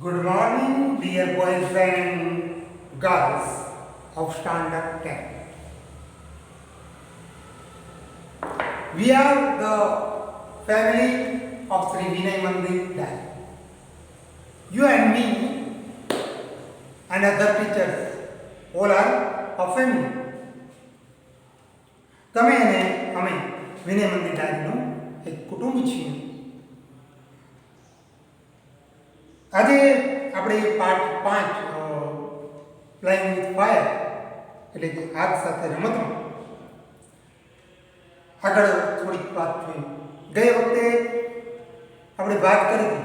Good morning, dear boys and girls of Standard 10. We are the family of Sri Vinay Mandir Dai. You and me and other teachers all are a family. તમે અને અમે વિનય મંદિર ડાયરીનું એક કુટુંબ છીએ. આજે આપણે પાઠ 5 પ્લેઇંગ વિથ ફાયર એટલે કે આગ સાથે રમતમાં આગળ થોડીક વાત જોઈ. ગઈ વખતે આપણે વાત કરી હતી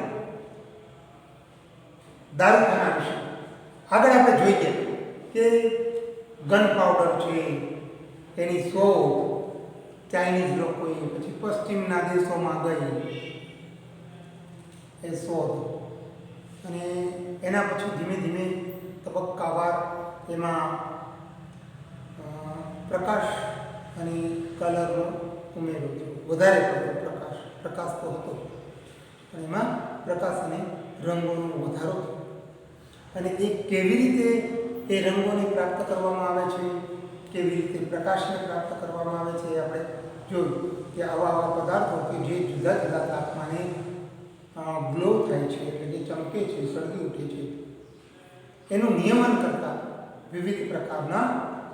દારૂખાના વિશે. આગળ આપણે જોઈ ગયા કે ગન પાવડર છે એની શોધ ચાઇનીઝ લોકોએ પછી પશ્ચિમના દેશોમાં ગઈ એ શોધ અને એના પછી ધીમે ધીમે તબક્કાવાર એમાં પ્રકાશ અને કલરનો ઉમેરો થયો. વધારે પડતો પ્રકાશ તો હતો પણ એમાં પ્રકાશ અને રંગોનો વધારો થયો. અને એ કેવી રીતે એ રંગોને પ્રાપ્ત કરવામાં આવે છે, કેવી રીતે પ્રકાશને પ્રાપ્ત કરવામાં આવે છે એ આપણે જોયું કે આવા પદાર્થો કે જે જુદા જુદા તાપમાને ગ્લો થાય છે એટલે કે ચમકે છે, સળગી ઉઠે છે, એનું નિયમન કરતા વિવિધ પ્રકારના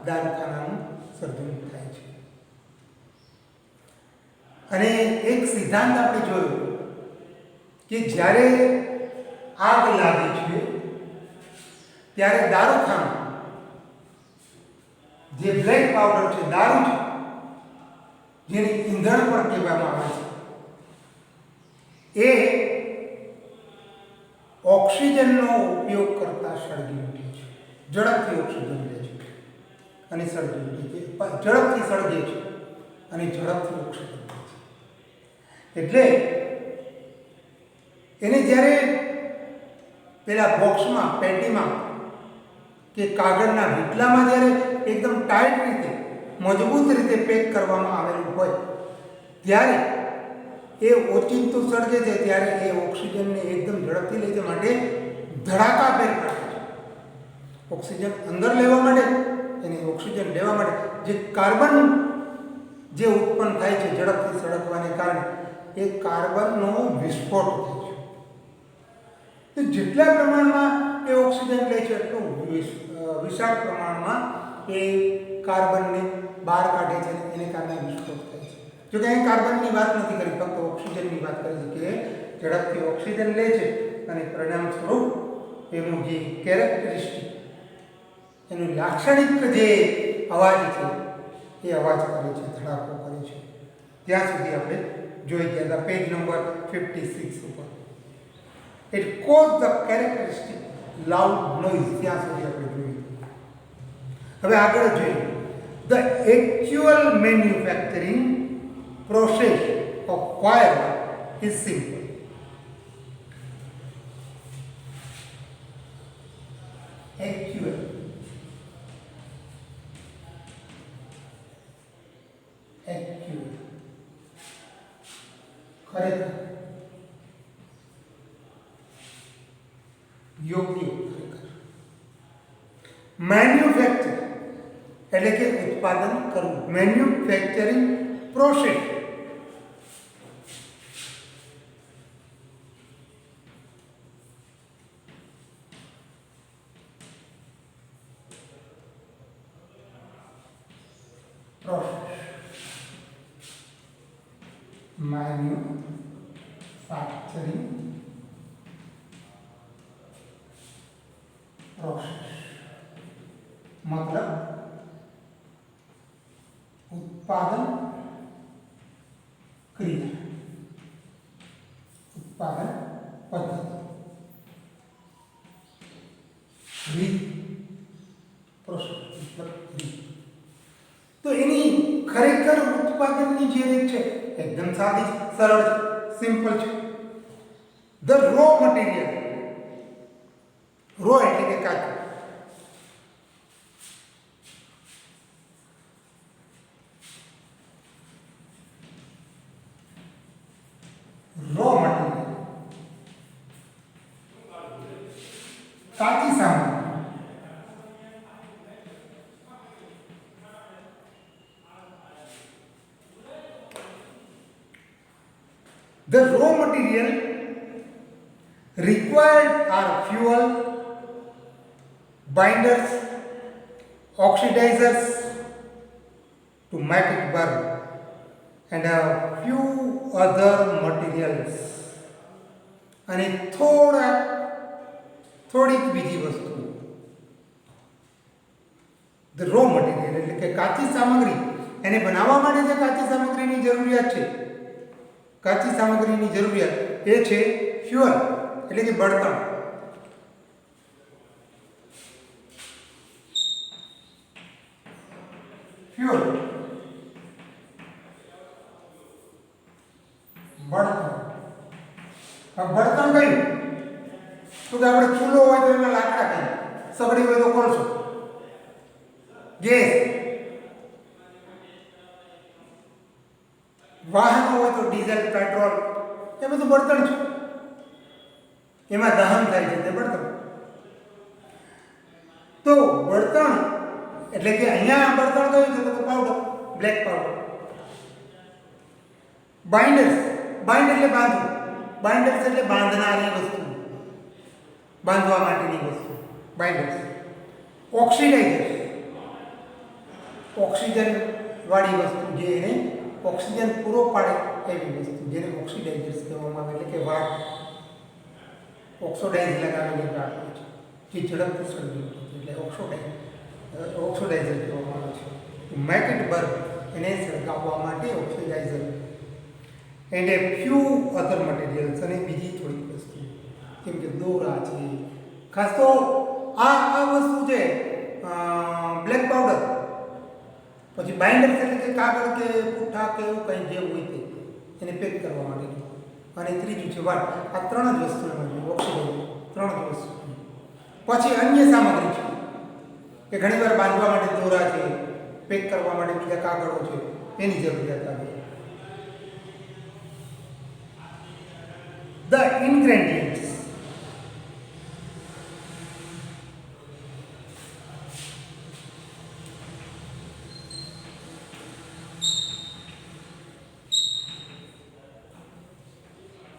દારૂખાનાનું સર્જન થાય છે. અને એક સિદ્ધાંત આપણે જોયો કે જ્યારે આગ લાગે છે ત્યારે દારૂખાનું જે બ્લેક પાવડર છે, દારૂ છે, જેને ઈંધણ પણ કહેવામાં આવે છે, એ ઓક્સિજનનો ઉપયોગ કરતા સળગી ઉઠે છે. ઝડપથી ઓક્સિજન લે છે અને સળગી ઉઠે છે. ઝડપથી સળગે છે અને ઝડપથી ઓક્સિજન લે છે. એટલે એને જ્યારે પેલા બોક્સમાં, પેટીમાં કે કાગળના વીટલામાં જ્યારે એકદમ ટાઈટ રીતે, મજબૂત રીતે પેક કરવામાં આવેલું હોય ત્યારે એ ઓચિંતું સળગે છે. ત્યારે એ ઓક્સિજનને એકદમ ઝડપથી લે છે, માટે ધડાકાભેર કરે છે. ઓક્સિજન અંદર લેવા માટે અને ઓક્સિજન લેવા માટે જે કાર્બન જે ઉત્પન્ન થાય છે ઝડપથી સળગવાને કારણે, એ કાર્બનનો વિસ્ફોટ થાય છે. તો જેટલા પ્રમાણમાં એ ઓક્સિજન લે છે એટલું વિશાળ પ્રમાણમાં એ કાર્બનને બહાર કાઢે છે અને એને કારણે વિસ્ફોટ થાય છે. જો કે અહીં કાર્બનની વાત નથી કરી, ફક્ત ઓક્સિજનની વાત કરી છે કે ઝડપથી ઓક્સિજન લે છે અને પરિણામ સ્વરૂપ એનું જે કેરેક્ટરિસ્ટિક, એનું લાક્ષણિક જે અવાજ છે એ અવાજ કરે છે, ધડાકો કરે છે. ત્યાં સુધી આપણે જોઈ ગયા હતા પેજ નંબર 56 ઉપર. It cause the characteristic loud noise. ત્યાં સુધી આપણે જોયું. હવે આગળ જોઈએ. The actual manufacturing process of fire is simple. Actual ખરેખર યોગ્ય, ખરેખર. મેન્યુફેક્ચર એટલે કે ઉત્પાદન કરવું. મેન્યુફેક્ચરિંગ પ્રોસેસ manufacturing process मतलब उत्पादन क्रिया, उत्पादन पद्धति, રીત, પ્રોસેસ मतलब રીત. તો એની ખરેખર ઉત્પાદનની જે રીત છે એકદમ સાદી, સરળ, સિમ્પલ છે. ધ રો મટીરિયલ, રો એટલે કે કાચું, રો મટીરિયલ કાચી સામગ્રી. The raw material required are fuel, binders, oxidizers to make it burn, and a few other materials. અને થોડીક બીજી વસ્તુ. ધ રો મટીરિયલ એટલે કે કાચી સામગ્રી, એને બનાવવા માટે જે કાચી સામગ્રીની જરૂરિયાત છે, કાચી સામગ્રીની જરૂરિયાત એ છે ફ્યુઅલ એટલે કે બળતણ. ફ્યુઅલ બળતણ. બળતણ કયું? તો કે આપણે ચૂલો હોય તો એમાં લાકડા કહીએ, સગડી હોય તો કોલસો, ગેસ, વાહનો હોય તો ડીઝલ, પેટ્રોલ, એ બધું બળતણ છે. એમાં દહન થાય છે તે બળતણ. તો બળતણ એટલે કે અહીંયા બળતણ કયું છે તો પાવડર, બ્લેક પાવડર. બાઇન્ડર્સ, બાઇન્ડ એટલે બાંધવું, બાઇન્ડર્સ એટલે બાંધનારી વસ્તુ, બાંધવા માટેની વસ્તુ, બાઇન્ડર્સ. ઓક્સિડાઇઝર્સ, ઓક્સિજન વાળી વસ્તુ, જે એને ઓક્સિજન પૂરો પાડે એવી વસ્તુ, જેને ઓક્સિડાઇઝર્સ કહેવામાં આવે, એટલે કે વાટ, ઓક્સિડાઇઝ લગાવેલી વાટ હોય છે જે ઝડપથી સળગી ઉઠે છે, એટલે ઓક્સિડાઇઝર કહેવામાં આવે છે. મેક ઇટ બર્ન, એને સળગાવવા માટે oxidiser. And a few other materials, અને બીજી થોડીક વસ્તુ કેમ કે દોરા છે, ખાસ તો આ વસ્તુ છે બ્લેક પાવડર, પછી બાઇન્ડર્સ એટલે કે કાગળ કે પુઠ્ઠા કે એવું કંઈ જે હોય તે એને પેક કરવા માટે, અને ત્રીજું છે વાટ. આ ત્રણ જ વસ્તુ ઓક્સિડાઇઝર, ત્રણ જ વસ્તુ. પછી અન્ય સામગ્રી છે કે ઘણીવાર બાંધવા માટે દોરા છે, પેક કરવા માટે બીજા કાગળો છે, એની જરૂરિયાત આવે. The ingredients.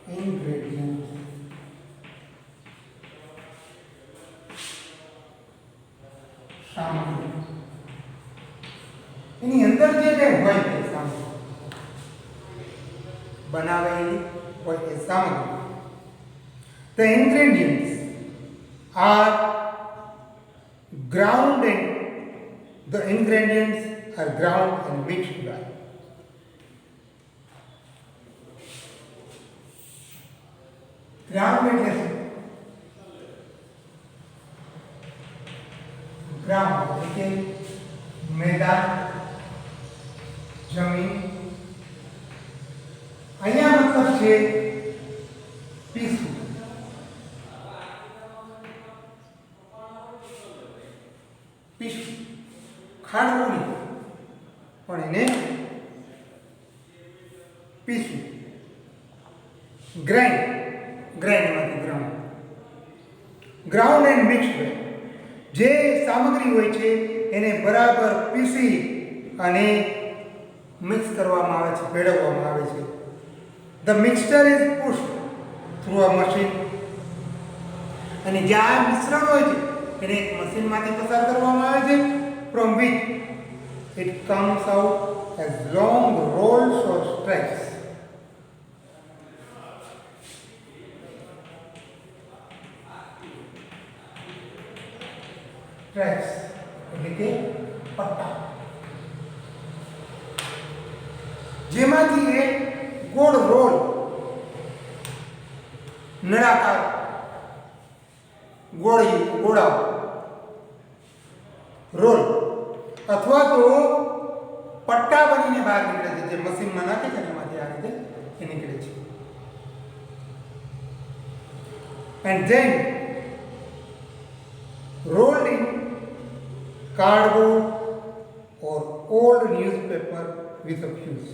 Ingredients. સામગ્રી. એની અંદર જે કંઈ હોય તે સામગ્રી બનાવેલી હોય તે સામગ્રી. The ingredients are ground and the ingredients are ground and mixed well. Ground એટલે શું? ગ્રાઉન્ડ એટલે કે મેદાન, જમીન. અહીંયા મતલબ છે પીસવું. પીસવું, ખાંડવું નહીં, પણ એને પીસવું. ગ્રાઇન્ડ, ગ્રાઇન્ડમાંથી ગ્રાઉન્ડ. ગ્રાઉન્ડ એન્ડ મિક્સ્ડ, જે સામગ્રી હોય છે એને બરાબર પીસી અને મિક્સ કરવામાં આવે છે, ભેળવવામાં આવે છે. The mixture is pushed through a machine, અને જે આ મિશ્રણ હોય છે એને એક મશીનમાંથી પસાર કરવામાં આવે છે, from which it comes out as long rolls or straps. Straps એટલે કે પટ્ટા, જેમાંથી એક ગોળ રોલ, નળાકાર ગોળા રોલ અથવા તો પટ્ટા બનીને બહાર નીકળે છે, જે મશીનમાં નાખે છે એમાંથી આ રીતે એ નીકળે છે. And then rolled in cardboard or old newspaper with a fuse.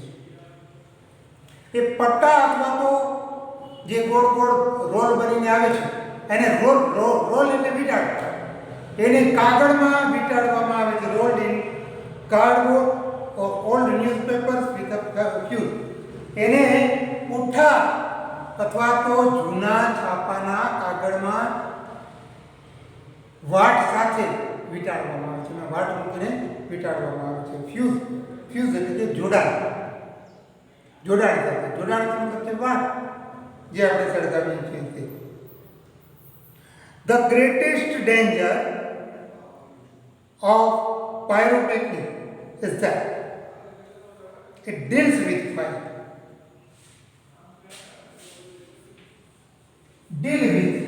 એ પટ્ટા અથવા તો જે ગોળ ગોળ રોલ બનીને આવે છે એને રોલ એટલે વીંટાળવા, એને કાગળમાં વીંટાળવામાં આવે છે. Rolled in cardboard or old newspapers with a fuse. એને પુઠ્ઠા અથવા તો જૂના છાપાના કાગળમાં વાટ સાથે વીંટાળવામાં આવે છે. એમાં વાટ મૂકીને વીંટાળવામાં આવે છે. ફ્યુઝ એટલે કે જોડાણ સાથે. જોડાણનો મતલબ છે વાટ, જે આપણે સળગાવીએ છીએ તે. The greatest danger of pyrotechnic is that it deals with fire. Deal with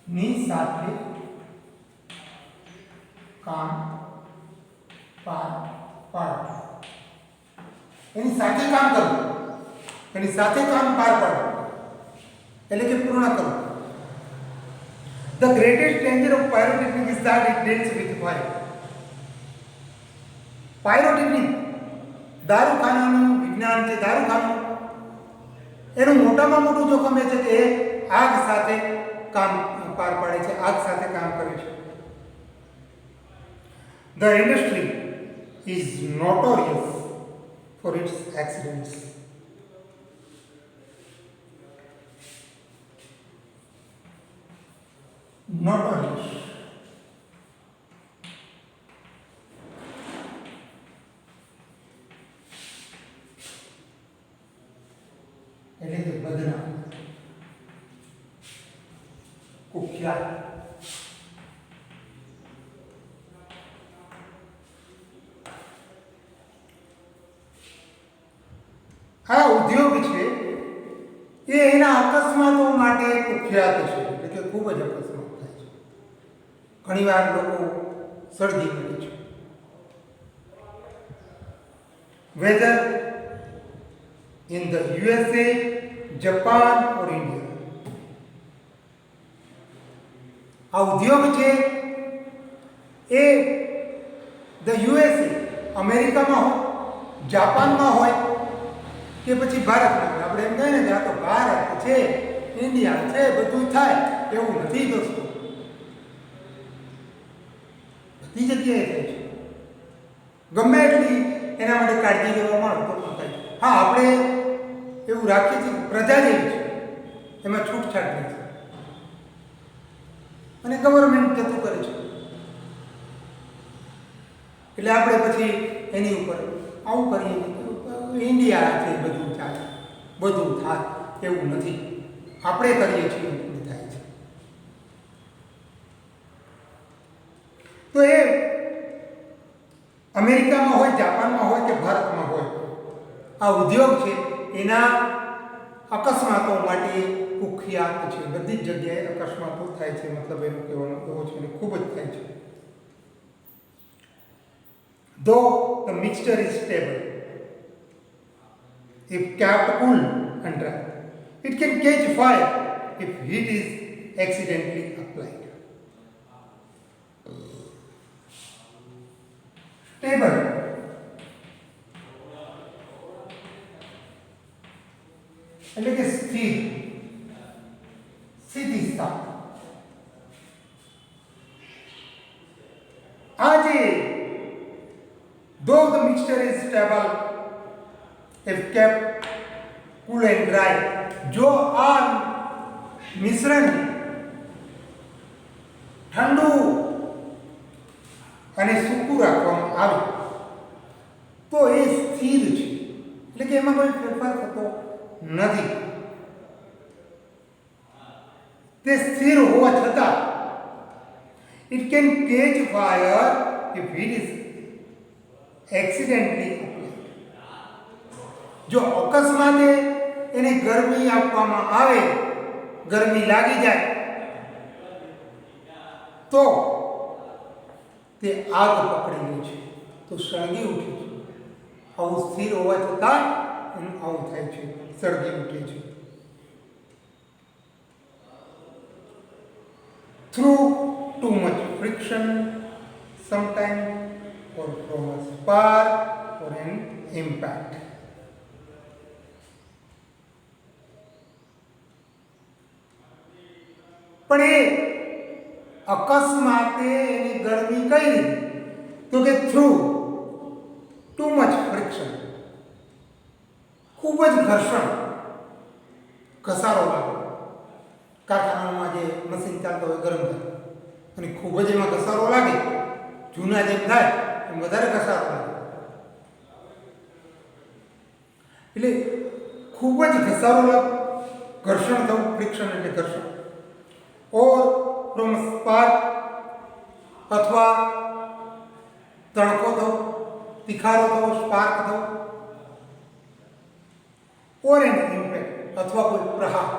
ની સાથે કામ પાડ. એની સાથે કામ કરવું, એની સાથે કામ પાર પાડવું એટલે કે પૂર્ણ કરવું. The greatest danger of pyrotechnic is that it deals with fire. Pyrotechnic દારૂખાનાનું વિજ્ઞાન છે. દારૂખાનું એનું મોટામાં મોટું જોખમ એ છે કે એ આગ સાથે કામ પાર પાડે છે, આગ સાથે કામ કરે છે. The industry is notorious for its accidents. Notorious. એટલે કે બદનામ, કુખ્યાત. આ ઉદ્યોગ છે એ એના અકસ્માતો માટે કુખ્યાત છે, એટલે કે ખૂબ જ અકસ્માત થાય છે. ઘણીવાર લોકો સળગી પડે છે. Weather in the USA, Japan or India. આ ઉદ્યોગ છે એ ધ USA અમેરિકામાં હોય, જાપાનમાં હોય કે પછી ભારતમાં હોય. આપણે એમ કહીએ ને કે આ તો ભારત છે, ઇન્ડિયા છે, બધું થાય, એવું નથી દોસ્તો. બધી જગ્યાએ થાય છે. ગમે એટલી એના માટે કાળજી લેવામાં આવે તો થાય. હા, આપણે એવું રાખીએ છીએ પ્રજા જેવી છે, એમાં છૂટછાટ નથી અને ગવર્મેન્ટ જતું કરે છે. એટલે આપણે પછી એની ઉપર આવું કરીએ, ઇન્ડિયા છે બધું ચાલે, બધું થાય, એવું નથી. આપણે કરીએ છીએ એવું થાય છે. તો એ અમેરિકામાં હોય, જાપાનમાં હોય કે ભારતમાં હોય, આ ઉદ્યોગ છે એના અકસ્માતો માટે કુખ્યાત છે. બધી જ જગ્યાએ અકસ્માતો થાય છે, મતલબ એનો કહેવાનો એવો છે, અને ખૂબ જ થાય છે. Though the mixture is stable, if kept cool and dry, it can catch fire if heat is accidentally applied. Stable એટલે કે સ્થિર, સ્થિતિસ્થા. આ જે though the mixture is stable if kept cool and dry, જો આ મિશ્રણ ઠંડુ અને સૂકું રાખવામાં આવે તો એ સ્થિર છે, એટલે કે એમાં કોઈ ફેરફાર થતો નથી. તે સ્થિર હોવા છતાં it can catch fire if it is accidentally applied. જો અકસ્માતે એને ગરમી આપવામાં આવે, ગરમી લાગી જાય તો તે આગ પકડી લે છે, તો સળગી ઉઠે છે. આવું સ્થિર હોવા છતાં એનું આવું થાય છે, સળગી ઉઠે છે. Through too much friction, sometimes, or from a spark or an impact. પણ એ અકસ્માતે એની ગરમી કઈ રીતે? તો કે થ્રુ ટુ મચ ફ્રિક્શન, ખૂબ જ ઘર્ષણ, ઘસારો લાગે. કારખાનામાં જે મશીન ચાલતો હોય ગરમ થાય અને ખૂબ જ એમાં ઘસારો લાગે, જૂના જેમ થાય એમ વધારે ઘસારો લાગે. એટલે ખૂબ જ ઘસારો લાગે, ઘર્ષણ થવું, ફ્રિક્શન એટલે ઘર્ષણ. ઓર ફ્રોમ સ્પાર્ક અથવા તણકો થવો, તિખારો થવો, સ્પાર્ક થવો. ઓર એન ઇમ્પેક્ટ અથવા કોઈ પ્રહાર.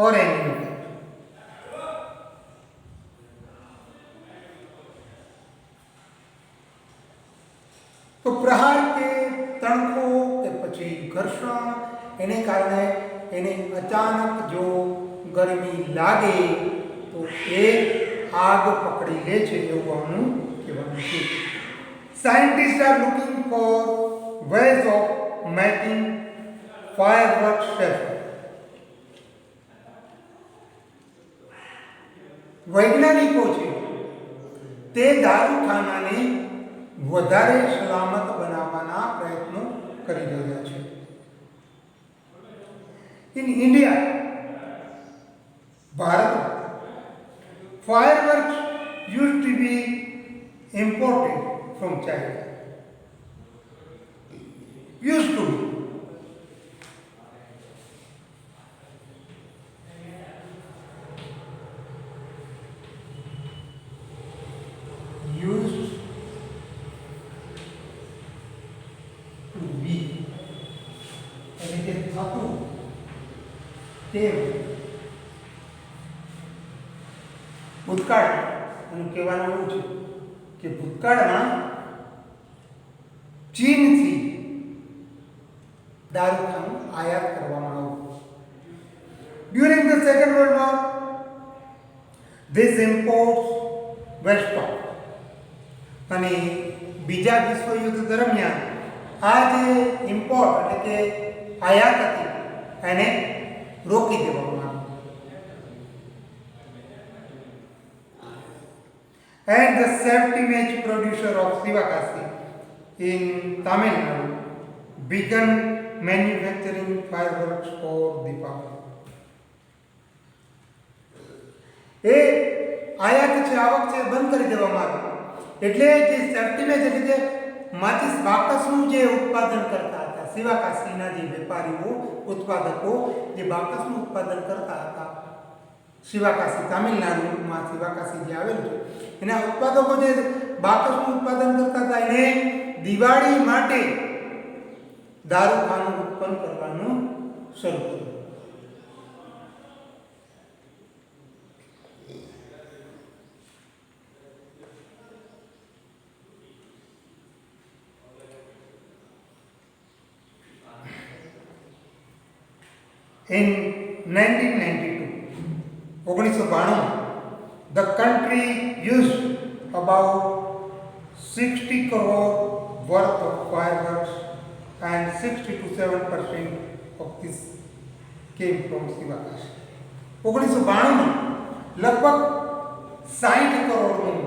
और एन इम्पैक्ट. तो प्रहार के तणको के પછી ઘર્ષણ એને કારણે એને અચાનક જો ગરમી લાગે તો એ આગ પકડી લે છે એવું આનું કહેવાનું છે. Scientists are looking for ways of making firework safe. વૈજ્ઞાનિકો છે તે દારૂખાનાને વધારે સલામત બનાવવાના પ્રયત્નો કરી રહ્યા છે. In India, Bharat, fireworks used to be imported from China. Used to be. ભૂતકાળ કહેવાનું એવું છે કે ભૂતકાળમાં ચીનથી દારૂખાનું આયાત કરવામાં આવ્યું. During the second world war these imports were stopped. અને બીજા વિશ્વયુદ્ધ દરમિયાન આ જે ઇમ્પોર્ટ એટલે કે આયાત હતી એને રોકી દેવામાં આવી. And the safety match producer of Sivakasi in Tamil Nadu began manufacturing fireworks for Deepavali. એ આયાત છે, આવક છે, બંધ કરી દેવામાં આવી. એટલે જે સેફ્ટી મેચ એટલે કે માચિસ બાકસનું જે ઉત્પાદન કરતા હતા, શિવાકાશીના જે વેપારીઓ, ઉત્પાદકો જે બાકસનું ઉત્પાદન કરતા હતા, શિવાકાશી તામિલનાડુમાં શિવાકાશી જે આવેલું છે, એના ઉત્પાદકો જે બાકસનું ઉત્પાદન કરતા હતા એને દિવાળી માટે દારૂખાનું ઉત્પન્ન કરવાનું શરૂ કર્યું. In 1992, the country used about 60 crore worth of fireworks and 60 to 7% of this came from Sivakashi. 1992 લગભગ 60 કરોડનું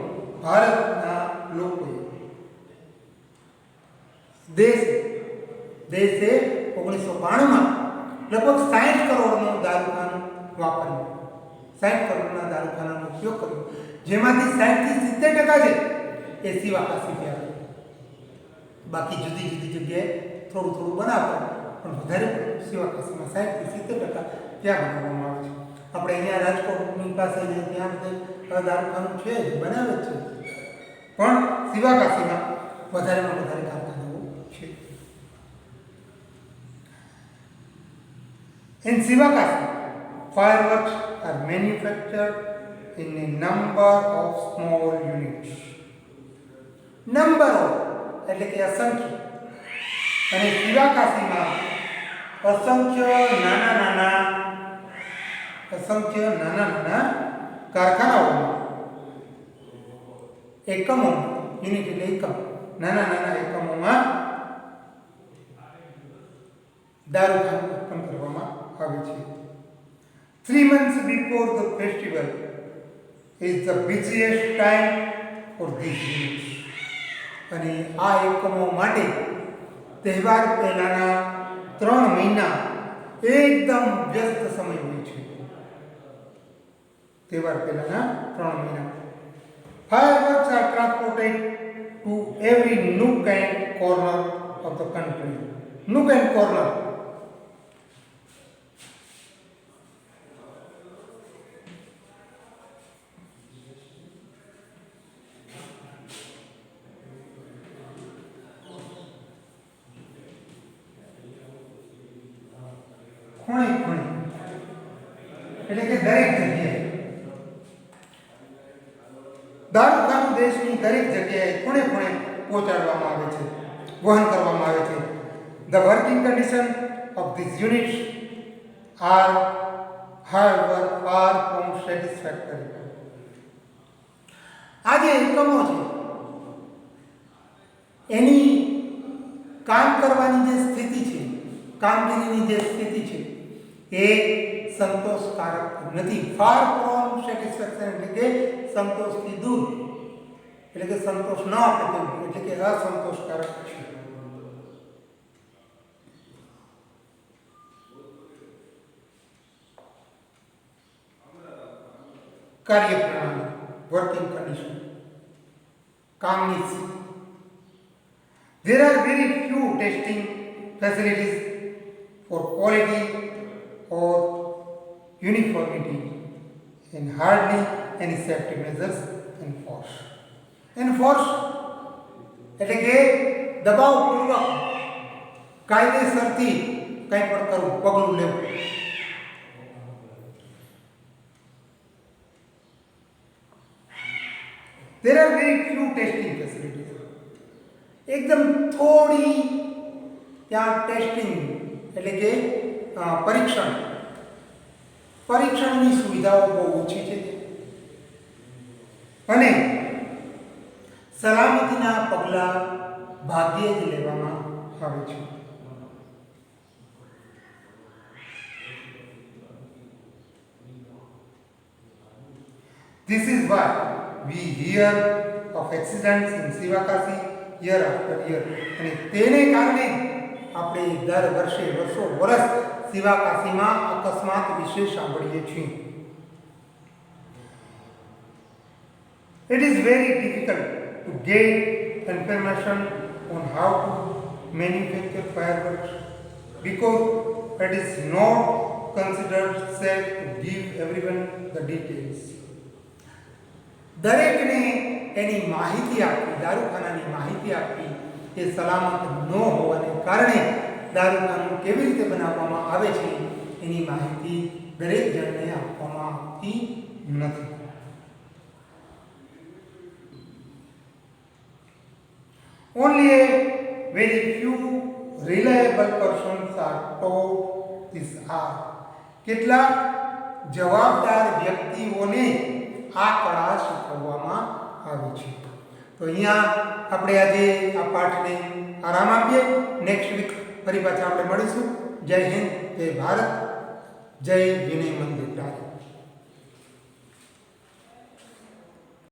ભારતના લોકોએ દેશે 1992માં લગભગ 60 કરોડનું દારૂખાનું વાપર્યું, 60 કરોડના દારૂખાનાનો ઉપયોગ કર્યો, જેમાંથી 60 થી 70% છે એ શિવાકાશીથી આવે. બાકી જુદી જુદી જગ્યાએ થોડું થોડું બનાવે પણ વધારે શિવાકાશીમાં 60 થી 70% ત્યાં બનાવવામાં આવે છે. આપણે અહીંયા રાજકોટની પાસે ત્યાં બધે દારૂખાનું છે જ, બનાવે જ છે, પણ શિવાકાશીમાં વધારેમાં વધારે કારખાનાઓ છે. In Sivakasi, fireworks are manufactured in a number of small units. Number of એટલે કે અસંખ્ય, અને શિવાકાશીમાં અસંખ્ય નાના નાના કારખાનાઓમાં એકમો, યુનિટ એટલે એકમ, નાના નાના એકમોમાં દારૂખાનું ઓપન કરવામાં આવે છે. 3 months before the festival is the busiest time for these units. અને આ એકમો માટે તહેવાર પહેલાના 3 મહિના એકદમ વ્યસ્ત સમય હોય છે. તહેવાર પહેલાના 3 મહિના. Fireworks are transported to every nook and corner of the country. Nook and corner. ખૂણે ખૂણે એટલે કે દરેક જગ્યાએ દારૂખાનું દેશની દરેક જગ્યાએ ખૂણે ખૂણે પહોંચાડવામાં આવે છે, વહન કરવામાં આવે છે. The working condition of these units are however far from satisfactory. આ જે એકમો છે એની કામ કરવાની જે સ્થિતિ છે, કામગીરીની જે સ્થિતિ છે એ સંતોષકારક નથી. ફાર ફ્રોમ સેટિસ્ફેક્શન એટલે કે સંતોષથી દૂર, એટલે કે સંતોષ ન આપે તેવું, એટલે કે અસંતોષકારક છે. કાર્યપ્રણાલી, વર્કિંગ કન્ડિશન, કામની સ્થિતિ. There are very few testing facilities for quality or uniformity and hardly any safety measures enforced. Enforced એટલે કે દબાવપૂર્વક કાયદેસરથી કંઈ પણ કરવું, પગલું લેવું. There are very few testing facilities. એકદમ થોડી ત્યાં ટેસ્ટિંગ એટલે કે પરીક્ષણની સુવિધાઓ બહુ ઓછી છે અને સલામતીના પગલાં ભાગ્યે જ લેવામાં આવે છે. This is why we hear of accidents in Sivakasi year after year. અને તેને કારણે આપણે દર વર્ષે વર્ષ શિવાકાશીમાં અકસ્માત વિશે સાંભળીએ છીએ. It is very difficult to get information on how to manufacture fireworks because it is not considered safe to give everyone the details. દરેકને એની માહિતી આપવી, દારૂખાનાની માહિતી આપવી એ સલામત ન હોવાને કારણે દારૂખાનું કેવી રીતે બનાવવામાં આવે છે એની માહિતી દરેક જણને આપવામાં આવતી નથી. Only a very few reliable persons are taught this art. કેટલાક જવાબદાર વ્યક્તિઓને આ કળા શીખવવામાં આવી છે. તો અહીંયા આપણે આજે આ પાઠને આરામ આપીએ. નેક્સ્ટ વીક ફરી પાછા આપણે મળીશું. જય હિન્દ, જય ભારત, જય વિનય મંદિર.